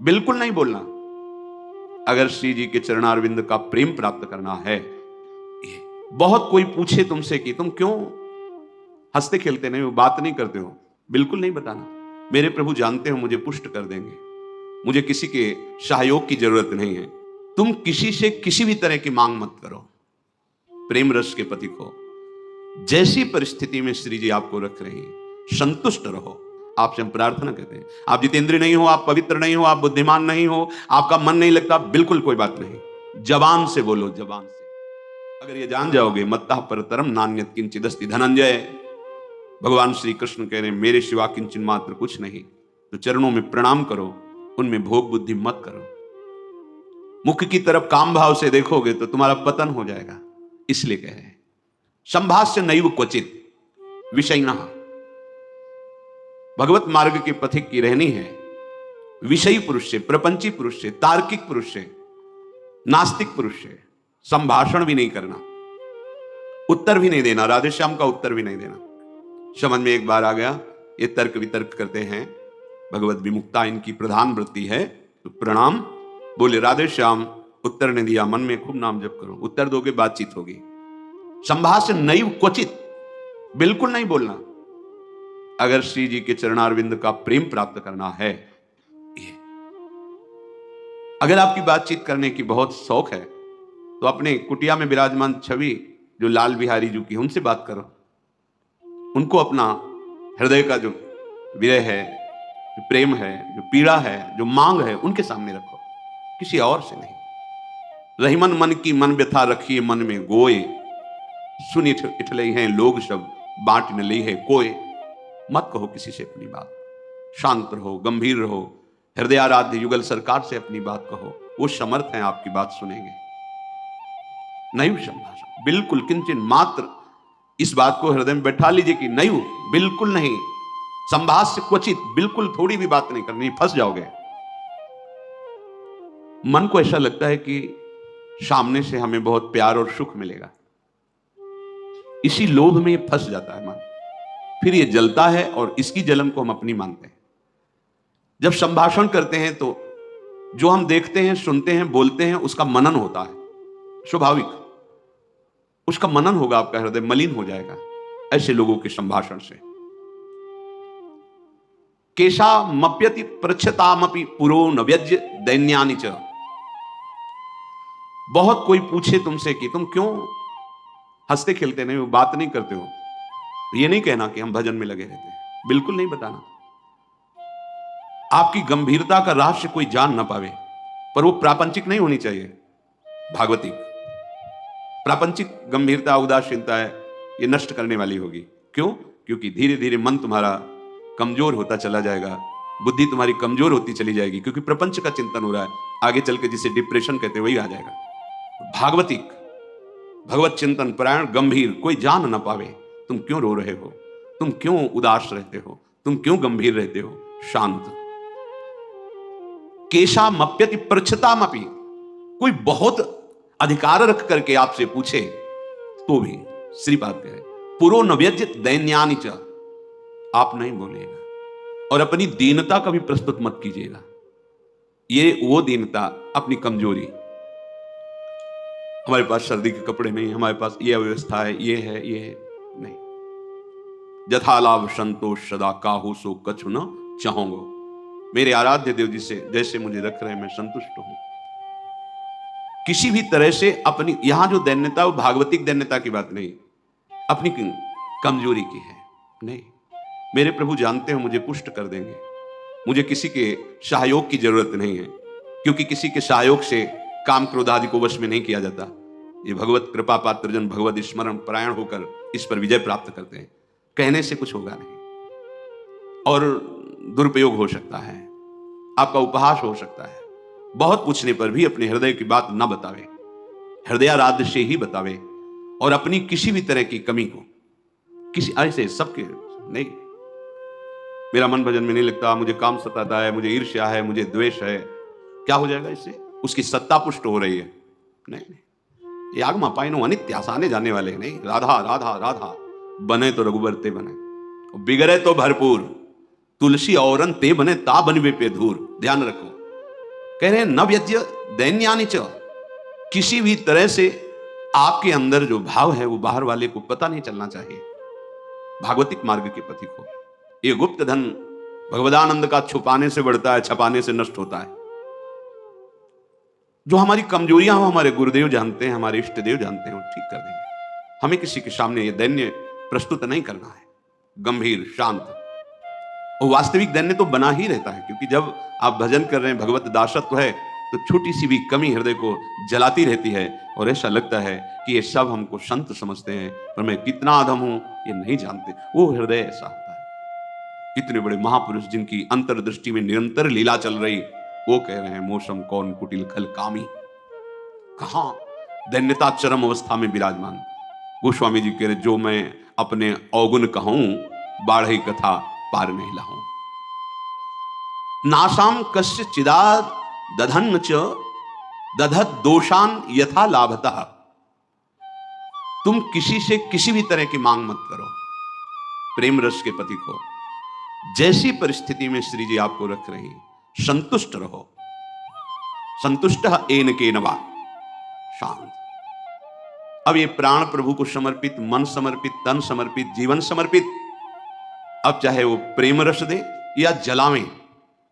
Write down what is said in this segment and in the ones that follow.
बिल्कुल नहीं बोलना। अगर श्री जी के चरणारविंद का प्रेम प्राप्त करना है, ये बहुत कोई पूछे तुमसे कि तुम क्यों हंसते खेलते नहीं हो, बात नहीं करते हो, बिल्कुल नहीं बताना। मेरे प्रभु जानते हो मुझे पुष्ट कर देंगे, मुझे किसी के सहयोग की जरूरत नहीं है। तुम किसी से किसी भी तरह की मांग मत करो। प्रेम रस के पति को जैसी परिस्थिति में श्री जी आपको रख रही हैं, संतुष्ट रहो। आपसे हम प्रार्थना करते हैं। आप जितेंद्र नहीं हो, आप पवित्र नहीं हो, आप बुद्धिमान नहीं हो, आपका मन नहीं लगता, बिल्कुल कोई बात नहीं। जबान से बोलो, जबान से। अगर ये जान जाओगे, मत्तः परतरम नान्यत् किंचिदस्ति धनंजय, भगवान श्री कृष्ण कह रहे हैं मेरे सिवा किंचन मात्र कुछ नहीं। तो चरणों में प्रणाम करो, उनमें भोग बुद्धि मत करो। मुख की तरफ काम भाव से देखोगे तो तुम्हारा पतन हो जाएगा। इसलिए कह रहे हैं संभाष्य नैव क्वचित विषयिणः। भगवत मार्ग के पथिक की रहनी है विषयी पुरुष से, प्रपंची पुरुष से, तार्किक पुरुष से, नास्तिक पुरुष से संभाषण भी नहीं करना, उत्तर भी नहीं देना, राधे श्याम का उत्तर भी नहीं देना। समझ में एक बार आ गया, ये तर्क वितर्क करते हैं, भगवत विमुक्ता इनकी प्रधान वृत्ति है। तो प्रणाम बोले, राधे श्याम, उत्तर ने दिया, मन में खूब नाम जप करो, उत्तर दोगे बातचीत होगी। संभाष्य नैव क्वचित, बिल्कुल नहीं बोलना। अगर श्री जी के चरणारविंद का प्रेम प्राप्त करना है, ये अगर आपकी बातचीत करने की बहुत शौक है तो अपने कुटिया में विराजमान छवि जो लाल बिहारी जी की, उनसे बात करो। उनको अपना हृदय का जो विरह है, जो प्रेम है, जो पीड़ा है, जो मांग है, उनके सामने रखो, किसी और से नहीं। रहीमन मन की मन व्यथा रखिए मन में गोए, सुन इठलई हैं लोग सब बांट न ली है कोई। मत कहो किसी से अपनी बात, शांत रहो, गंभीर रहो, हृदयाराध्य युगल सरकार से अपनी बात कहो, वो समर्थ हैं आपकी बात सुनेंगे। नहीं संभाषण, बिल्कुल किंचन मात्र इस बात को हृदय में बैठा लीजिए कि नहीं, बिल्कुल नहीं। संभाष्य क्वचित, बिल्कुल थोड़ी भी बात नहीं करनी, फंस जाओगे। मन को ऐसा लगता है कि सामने से हमें बहुत प्यार और सुख मिलेगा, इसी लोभ में फंस जाता है मन, फिर ये जलता है और इसकी जलन को हम अपनी मानते हैं। जब संभाषण करते हैं तो जो हम देखते हैं, सुनते हैं, बोलते हैं, उसका मनन होता है, स्वाभाविक उसका मनन होगा, आपका हृदय मलिन हो जाएगा ऐसे लोगों के संभाषण से। केशा मप्यति प्रच्छतामपि पुरो न व्यज्य दैन्यानि च। बहुत कोई पूछे तुमसे कि तुम क्यों हंसते खेलते नहीं हो, बात नहीं करते हो, ये नहीं कहना कि हम भजन में लगे रहते हैं, बिल्कुल नहीं बताना। आपकी गंभीरता का रहस्य कोई जान ना पावे, पर वो प्रापंचिक नहीं होनी चाहिए, भागवतिक। प्रापंचिक गंभीरता, उदासीनता है, ये नष्ट करने वाली होगी। क्यों? क्योंकि धीरे धीरे मन तुम्हारा कमजोर होता चला जाएगा, बुद्धि तुम्हारी कमजोर होती चली जाएगी, क्योंकि प्रपंच का चिंतन हो रहा है। आगे चल के जिसे डिप्रेशन कहते हैं वही आ जाएगा। भागवतिक, भगवत चिंतन परायण, गंभीर, कोई जान ना पावे तुम क्यों रो रहे हो, तुम क्यों उदास रहते हो, तुम क्यों गंभीर रहते हो, शांत। केशा मप्यति प्रच्छतामपि, कोई बहुत अधिकार रख करके आपसे पूछे तो भी श्रीपाद कह रहे पुरो न व्यज्य दैन्यानि च, आप नहीं बोलिएगा और अपनी दीनता का भी प्रस्तुत मत कीजिएगा। ये वो दीनता, अपनी कमजोरी, हमारे पास सर्दी के कपड़े नहीं, हमारे पास ये अव्यवस्था है, ये है, ये है, नहीं। जथालाभ संतोष सदा काहू सो कछु न चाहूंगो। मेरे आराध्य देव जी से जैसे मुझे रख रहे हैं मैं संतुष्ट हूं। किसी भी तरह से अपनी, यहां जो दैन्यता वो भागवतिक दैन्यता की बात नहीं, अपनी कमजोरी की है। नहीं, मेरे प्रभु जानते हो मुझे पुष्ट कर देंगे, मुझे किसी के सहयोग की जरूरत नहीं है, क्योंकि किसी के सहयोग से काम क्रोध आदि को वश में नहीं किया जाता। ये भगवत कृपा पात्र जन भगवत स्मरण परायण होकर इस पर विजय प्राप्त करते हैं। कहने से कुछ होगा नहीं और दुरुपयोग हो सकता है, आपका उपहास हो सकता है। बहुत पूछने पर भी अपने हृदय की बात न बतावे, हृदयाराध्य से ही बतावे, और अपनी किसी भी तरह की कमी को किसी ऐसे सबके नहीं, मेरा मन भजन में नहीं लगता, मुझे काम सताता है, मुझे ईर्ष्या है, मुझे द्वेष है, क्या हो जाएगा इससे? उसकी सत्ता पुष्ट हो रही है। नहीं, ये आगमा पाइनो अनित्य, आसाने जाने वाले नहीं। राधा राधा राधा, बने तो रघुबर ते बने, बिगड़े तो भरपूर, तुलसी औरन ते बने ता बनवे पे धूर। ध्यान रखो, कह रहे हैं न व्यज्य दैन्यानि च, किसी भी तरह से आपके अंदर जो भाव है वो बाहर वाले को पता नहीं चलना चाहिए। भागवतिक मार्ग के पथिक हो। ये गुप्त धन भगवदानंद का छुपाने से बढ़ता है, छपाने से नष्ट होता है। जो हमारी कमजोरियां हो हमारे गुरुदेव जानते हैं, हमारे इष्ट देव जानते हैं, वो ठीक कर देंगे। हमें किसी के सामने ये दैन्य प्रस्तुत नहीं करना है, गंभीर शांत। और वास्तविक दैन्य तो बना ही रहता है, क्योंकि जब आप भजन कर रहे हैं, भगवत दासत्व है, तो छोटी सी भी कमी हृदय को जलाती रहती है और ऐसा लगता है कि ये सब हमको संत समझते हैं, पर मैं कितना अधम हूं ये नहीं जानते। वो हृदय ऐसा होता है। इतने बड़े महापुरुष जिनकी अंतर्दृष्टि में निरंतर लीला चल रही, वो कह रहे हैं मौसम कौन कुटिल खल कामी। कहां दैन्यता चरम अवस्था में विराजमान। गोस्वामी जी कह रहे जो मैं अपने अवगुण कहूं, बाढ़ई कथा पार नहीं लाऊं। नासाम कस्य चिदाद दधन च दधत दोषान यथा लाभतः। तुम किसी से किसी भी तरह की मांग मत करो, प्रेम रस के पति को। जैसी परिस्थिति में श्री जी आपको रख रही, संतुष्ट रहो। संतुष्ट एन के नवा, शांत। अब ये प्राण प्रभु को समर्पित, मन समर्पित, तन समर्पित, जीवन समर्पित। अब चाहे वो प्रेम रस दे या जलावें,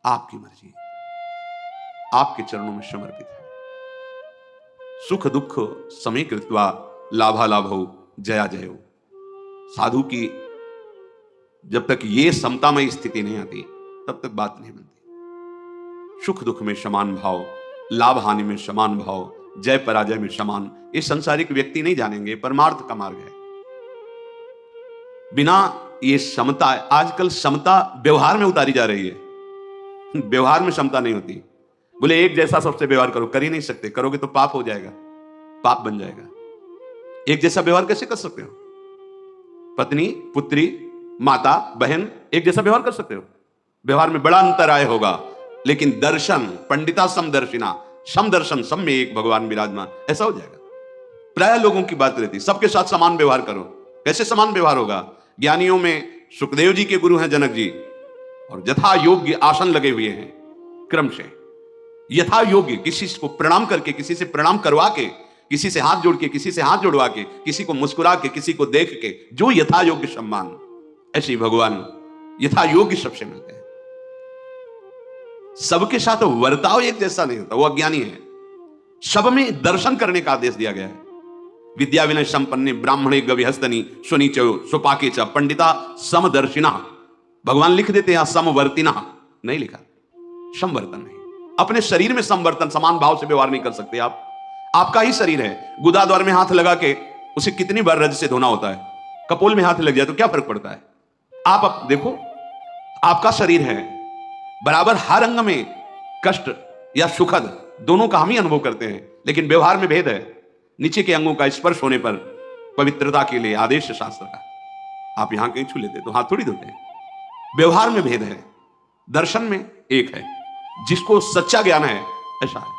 आपकी मर्जी, आपके चरणों में समर्पित है। सुख दुख समय कृत्वा लाभालाभो जया जयो। साधु की जब तक ये समतामय स्थिति नहीं आती, तब तक बात नहीं बनती। सुख दुख में समान भाव, लाभ हानि में समान भाव, जय पराजय में समान, ये संसारिक व्यक्ति नहीं जानेंगे। परमार्थ का मार्ग है। बिना ये समता, आजकल समता व्यवहार में उतारी जा रही है। व्यवहार में समता नहीं होती। बोले एक जैसा सबसे व्यवहार करो, कर ही नहीं सकते। करोगे तो पाप हो जाएगा, पाप बन जाएगा। एक जैसा व्यवहार कैसे कर सकते हो? पत्नी, पुत्री, माता, बहन एक जैसा व्यवहार कर सकते हो? व्यवहार में बड़ा अंतर आय होगा, लेकिन दर्शन, पंडिता समदर्शिना, समदर्शन, सब में एक भगवान विराजमान, ऐसा हो जाएगा। प्राय लोगों की बात रहती, सबके साथ समान व्यवहार करो। कैसे समान व्यवहार होगा? ज्ञानियों में सुखदेव जी के गुरु हैं जनक जी, और यथा योग्य आसन लगे हुए हैं क्रम से। यथा योग्य, किसी को प्रणाम करके, किसी से प्रणाम करवा के, किसी से हाथ जोड़ के, किसी से हाथ जोड़वा के, किसी को मुस्कुरा के, किसी को देख के, जो यथा योग्य सम्मान, ऐसे भगवान यथा योग्य सबसे मिलते हैं। सबके साथ वर्ताव एक जैसा नहीं होता, वो अज्ञानी है। सब में दर्शन करने का आदेश दिया गया है। विद्या विनय संपन्ने ब्राह्मणे गविहस्तनी सुनीचो सुपाके च पंडिता समदर्शिना। भगवान लिख देते हैं समवर्तिना, नहीं लिखा, समवर्तन नहीं। अपने शरीर में समवर्तन, समान भाव से व्यवहार नहीं कर सकते आप। आपका ही शरीर है, गुदा द्वार में हाथ लगा के उसे कितनी बार रज से धोना होता है। कपोल में हाथ लग जाए तो क्या फर्क पड़ता है? आप देखो, आपका शरीर है, बराबर हर अंग में कष्ट या सुखद दोनों का हम ही अनुभव करते हैं, लेकिन व्यवहार में भेद है। नीचे के अंगों का स्पर्श होने पर पवित्रता के लिए आदेश है शास्त्र का। आप यहां कहीं छू लेते तो हाथ थोड़ी धोते हैं। व्यवहार में भेद है, दर्शन में एक है। जिसको सच्चा ज्ञान है ऐसा है,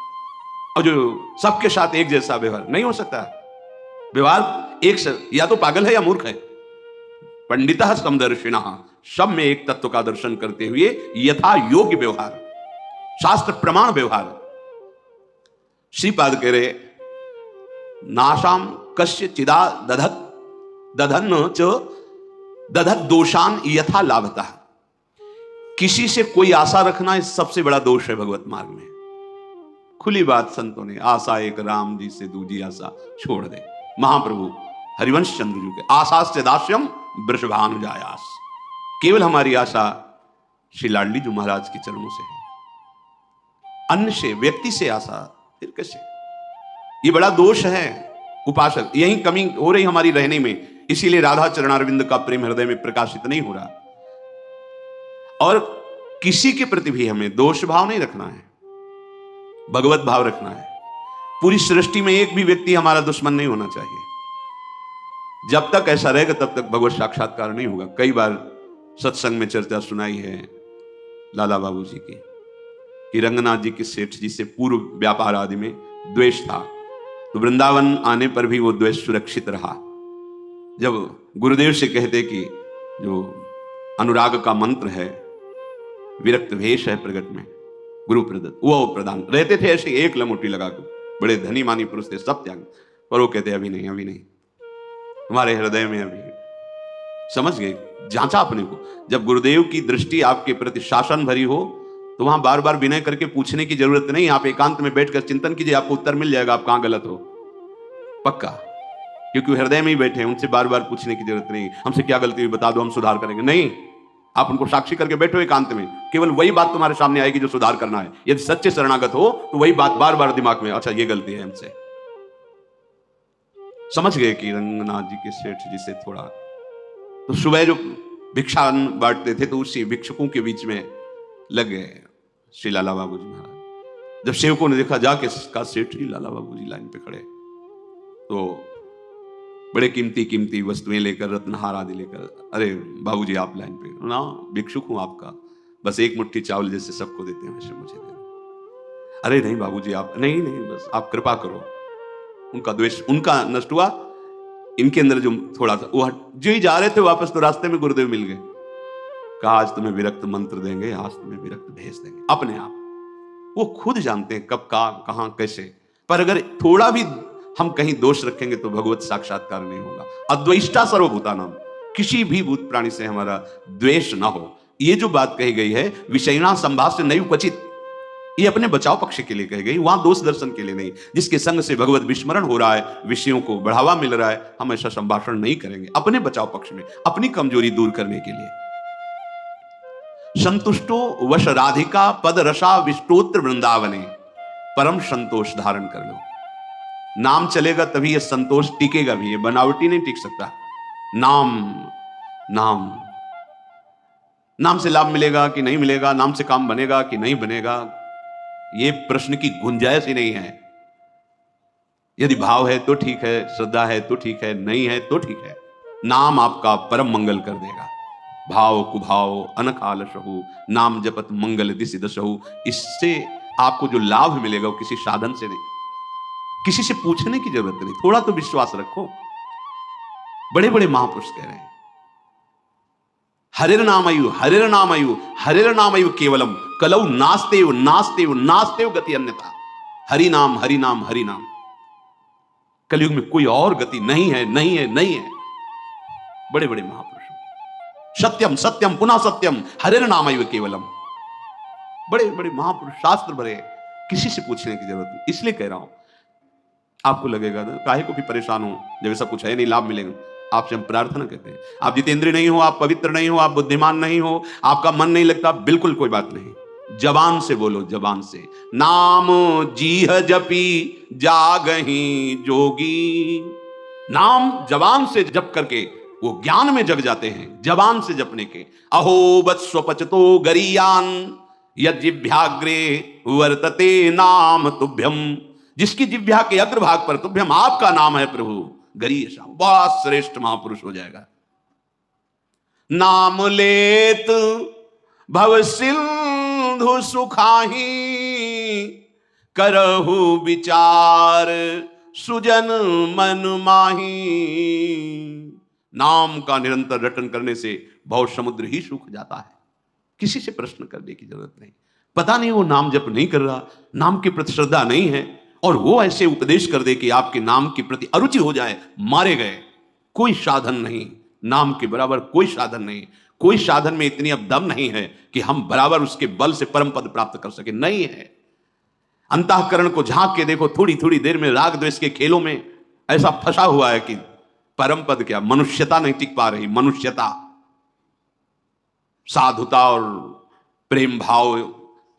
और जो सबके साथ एक जैसा व्यवहार नहीं हो सकता। व्यवहार एक से, या तो पागल है या मूर्ख है। पंडिता समदर्शिना, सब में एक तत्व का दर्शन करते हुए यथा योग्य व्यवहार, शास्त्र प्रमाण व्यवहार। श्रीपाद कह रहे नाशाम कस्य चिदा दधत दधन च दधत दोषान यथा लाभतः। किसी से कोई आशा रखना इस सबसे बड़ा दोष है भगवत मार्ग में। खुली बात संतों ने, आशा एक राम जी से दूजी आशा छोड़ दे। महाप्रभु हरिवंश चंद्र जी के आशास्य दास्यम वृषभानुजायास। केवल हमारी आशा श्री लाडली जी महाराज के चरणों से है, अन्य से, व्यक्ति से आशा फिर कैसे? ये बड़ा दोष है उपासक। यही कमी हो रही हमारी रहने में, इसीलिए राधा चरणारविंद का प्रेम हृदय में प्रकाशित नहीं हो रहा। और किसी के प्रति भी हमें दोष भाव नहीं रखना है, भगवत भाव रखना है। पूरी सृष्टि में एक भी व्यक्ति हमारा दुश्मन नहीं होना चाहिए। जब तक ऐसा रहेगा तब तक भगवत साक्षात्कार नहीं होगा। कई बार सत्संग में चर्चा सुनाई है लाला बाबू जी की, कि रंगनाथ जी के सेठ जी से पूर्व व्यापार आदि में द्वेष था, तो वृंदावन आने पर भी वो द्वेष सुरक्षित रहा। जब गुरुदेव से कहते कि जो अनुराग का मंत्र है, विरक्त भेष है प्रगट में, गुरु प्रदत्त वो प्रदान रहते थे ऐसे एक लंगोटी लगा के, बड़े धनी मानी पुरुष थे, सब त्याग, पर वो कहते अभी नहीं, अभी नहीं, हमारे हृदय में अभी। समझ गए, जांचा अपने को। जब गुरुदेव की दृष्टि आपके प्रति शासन भरी हो तो वहां बार बार विनय करके पूछने की जरूरत नहीं, आप एकांत में बैठकर चिंतन कीजिए, आपको उत्तर मिल जाएगा आप कहां गलत हो, पक्का, क्योंकि हृदय में ही बैठे हैं, उनसे बार बार पूछने की जरूरत नहीं, हमसे क्या गलती हुई बता दो हम सुधार करेंगे, नहीं, आप उनको साक्षी करके बैठो एकांत में, केवल वही बात तुम्हारे सामने आएगी जो सुधार करना है। यदि सच्चे शरणागत हो तो वही बात बार बार दिमाग में, अच्छा ये गलती है हमसे। समझ गए कि रंगनाथ जी के सेठ जी से थोड़ा, तो सुबह जो भिक्षा बांटते थे तो उसी भिक्षुकों के बीच में लग गए श्री लाला बाबू जी महाराज। जब सेवकों ने देखा जाके का सेठ जी लाला बाबू जी लाइन पे खड़े, तो बड़े कीमती कीमती वस्तुएं लेकर, रत्नहार आदि लेकर, अरे बाबूजी आप लाइन पे ना, भिक्षुक हूं आपका, बस एक मुट्ठी चावल जैसे सबको देते हैं वैसे मुझे दे दो। अरे नहीं बाबूजी आप, नहीं नहीं बस आप कृपा करो। उनका द्वेष उनका नष्ट हुआ, इनके अंदर जो थोड़ा सा वो जो ही जा रहे थे वापस, तो रास्ते में गुरुदेव मिल गए, कहा आज तुम्हें विरक्त मंत्र देंगे, आज तुम्हें विरक्त भेज देंगे। अपने आप वो खुद जानते हैं कब कहां कैसे, पर अगर थोड़ा भी हम कहीं दोष रखेंगे तो भगवत साक्षात्कार नहीं होगा। अद्वेष्टा सर्वभूतानाम, किसी भी भूत प्राणी से हमारा द्वेष ना हो। ये जो बात कही गई है विषयणा संभाष्य नैव क्वचित, ये अपने बचाव पक्ष के लिए कही गई, वहां दोष दर्शन के लिए नहीं। जिसके संग से भगवत विस्मरण हो रहा है, विषयों को बढ़ावा मिल रहा है, हम ऐसा संभाषण नहीं करेंगे अपने बचाव पक्ष में, अपनी कमजोरी दूर करने के लिए। संतुष्टो वश राधिका पद रसा विष्टोत्र वृंदावने, परम संतोष धारण कर लो। नाम चलेगा तभी ये संतोष टिकेगा भी, ये बनावटी नहीं टिक सकता। नाम नाम नाम से लाभ मिलेगा कि नहीं मिलेगा, नाम से काम बनेगा कि नहीं बनेगा, ये प्रश्न की गुंजाइश ही नहीं है। यदि भाव है तो ठीक है, श्रद्धा है तो ठीक है, नहीं है तो ठीक है, नाम आपका परम मंगल कर देगा। भाव कुभाव अनकाल सहु, नाम जपत मंगल दिशि दशहु। इससे आपको जो लाभ मिलेगा वो किसी साधन से नहीं, किसी से पूछने की जरूरत नहीं, थोड़ा तो विश्वास रखो। बड़े बड़े महापुरुष कह रहे हैं हरिर नामयु हरिर नामयु हरिर नामयु केवलम कलौ नास्तेव नास्तेव नास्तेव गति अन्यथा। हरि नाम हरि नाम हरि नाम, कलयुग में कोई और गति नहीं है, नहीं है, नहीं है। बड़े बड़े महापुरुष, सत्यम सत्यम पुनः सत्यम हरिर नामयु केवलम, बड़े बड़े महापुरुष शास्त्र भरे, किसी से पूछने की जरूरत नहीं। इसलिए कह रहा हूं, आपको लगेगा ना काहे को भी परेशान हो, जब ऐसा कुछ है नहीं, लाभ मिलेगा। आपसे हम प्रार्थना करते हैं, आप जितेंद्रिय नहीं हो, आप पवित्र नहीं हो, आप बुद्धिमान नहीं हो, आपका मन नहीं लगता, बिल्कुल कोई बात नहीं। जबान से बोलो, जबान से नाम जीह जपी जागही जोगी। नाम जबान से जप करके वो ज्ञान में जग जाते हैं, जबान से जपने के। अहो वत्स्वपचतो गरीयान यज्जिभ्याग्रे वर्तते नाम तुभ्यम, जिसकी जिह्वा के अग्रभाग पर तुभ्यम आपका नाम है प्रभु, गरीयश, बहुत श्रेष्ठ महापुरुष हो जाएगा। नाम लेत भव सिंधु सुखाही, करहु विचार सुजन मन माही। नाम का निरंतर रटन करने से भव समुद्र ही सूख जाता है, किसी से प्रश्न करने की जरूरत नहीं। पता नहीं वो नाम जप नहीं कर रहा, नाम के प्रति श्रद्धा नहीं है, और वो ऐसे उपदेश कर दे कि आपके नाम के प्रति अरुचि हो जाए, मारे गए। कोई साधन नहीं, नाम के बराबर कोई साधन नहीं। कोई साधन में इतनी अब दम नहीं है कि हम बराबर उसके बल से परम पद प्राप्त कर सके, नहीं है। अंतःकरण को झांक के देखो, थोड़ी थोड़ी देर में राग द्वेष के खेलों में ऐसा फंसा हुआ है कि परम पद क्या, मनुष्यता नहीं टिक पा रही। मनुष्यता, साधुता और प्रेम भाव,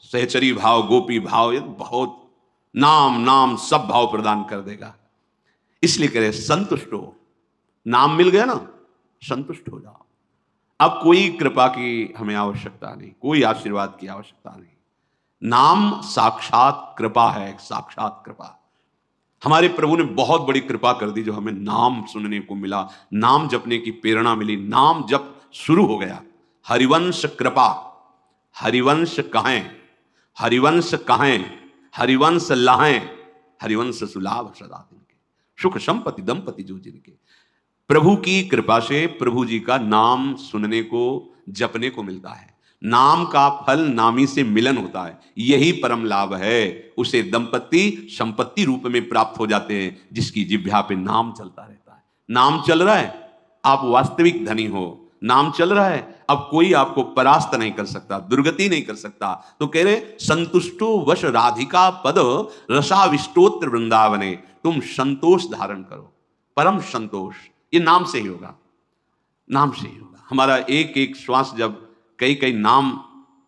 सहचरी भाव, गोपी भाव, ये बहुत नाम नाम सब भाव प्रदान कर देगा। इसलिए कह रहे संतुष्ट हो, नाम मिल गया ना, संतुष्ट हो जाओ। अब कोई कृपा की हमें आवश्यकता नहीं, कोई आशीर्वाद की आवश्यकता नहीं। नाम साक्षात कृपा है, साक्षात कृपा। हमारे प्रभु ने बहुत बड़ी कृपा कर दी, जो हमें नाम सुनने को मिला, नाम जपने की प्रेरणा मिली, नाम जप शुरू हो गया। हरिवंश कृपा, हरिवंश कहें, हरिवंश कहें, हरिवंश लाहें, हरिवंश सुलाभ सदा तिनके, सुख संपत्ति दंपति जो जिनके। प्रभु की कृपा से प्रभु जी का नाम सुनने को, जपने को मिलता है। नाम का फल नामी से मिलन होता है, यही परम लाभ है। उसे दंपति संपत्ति रूप में प्राप्त हो जाते हैं जिसकी जिह्वा पे नाम चलता रहता है। नाम चल रहा है, आप वास्तविक धनी हो। नाम चल रहा है, अब कोई आपको परास्त नहीं कर सकता, दुर्गति नहीं कर सकता। तो कह रहे संतुष्टो वश राधिका पद रसाविष्टोत्र वृंदावने, तुम संतोष धारण करो, परम संतोष। ये नाम से ही होगा, नाम से ही होगा। हमारा एक एक श्वास जब कई कई नाम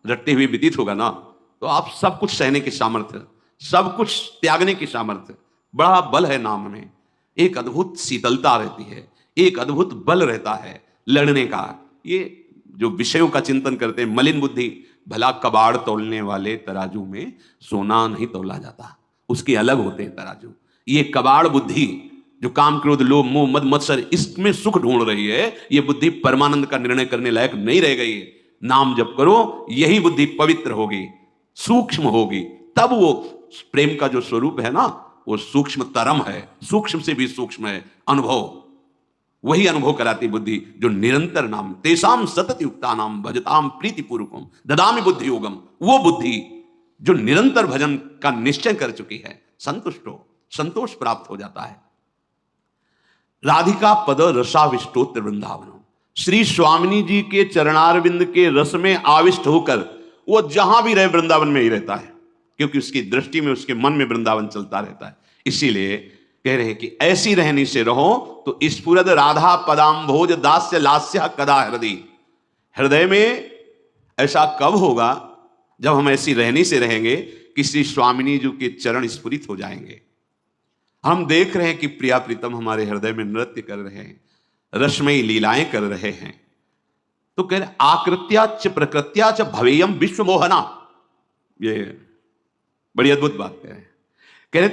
रटते हुए व्यतीत होगा ना, तो आप सब कुछ सहने की सामर्थ्य, सब कुछ त्यागने की सामर्थ्य, बड़ा बल है नाम में। एक अद्भुत शीतलता रहती है, एक अद्भुत बल रहता है लड़ने का। ये जो विषयों का चिंतन करते हैं, मलिन बुद्धि, भला कबाड़ तोलने वाले तराजू में सोना नहीं तोला जाता, उसके अलग होते हैं तराजू। ये कबाड़ बुद्धि जो काम क्रोध लोभ मोह मद मत्सर इसमें सुख ढूंढ रही है, ये बुद्धि परमानंद का निर्णय करने लायक नहीं रह गई है। नाम जप करो, यही बुद्धि पवित्र होगी, सूक्ष्म होगी, तब वो प्रेम का जो स्वरूप है ना, वो सूक्ष्म तरम है, सूक्ष्म से भी सूक्ष्म है अनुभव। वही अनुभव कराती बुद्धि जो निरंतर नाम, तेसाम सतत युक्ता नाम भजताम प्रीति पूर्वकम ददामि बुद्धि योगम। वो बुद्धि जो निरंतर भजन का निश्चय कर चुकी है, संतुष्ट हो, संतोष प्राप्त हो जाता है। राधिका पद रसाविष्टोत्र वृंदावन, श्री स्वामिनी जी के चरणारविंद के रस में आविष्ट होकर वो जहां भी रहे वृंदावन में ही रहता है, क्योंकि उसकी दृष्टि में, उसके मन में वृंदावन चलता रहता है। इसीलिए कह रहे हैं कि ऐसी रहनी से रहो तो स्फुरद राधा पदाम्भोज दास्य लास्य कदा हृदय। हृदय में ऐसा कब होगा जब हम ऐसी रहनी से रहेंगे कि श्री स्वामिनी जी के चरण स्फुरित हो जाएंगे। हम देख रहे हैं कि प्रिया प्रीतम हमारे हृदय में नृत्य कर रहे हैं, रसमयी लीलाएं कर रहे हैं। तो कह रहे आकृत्या च प्रकृत्या च भवेयम विश्व मोहना। ये बड़ी अद्भुत बात कह रहे हैं। तुम्हारे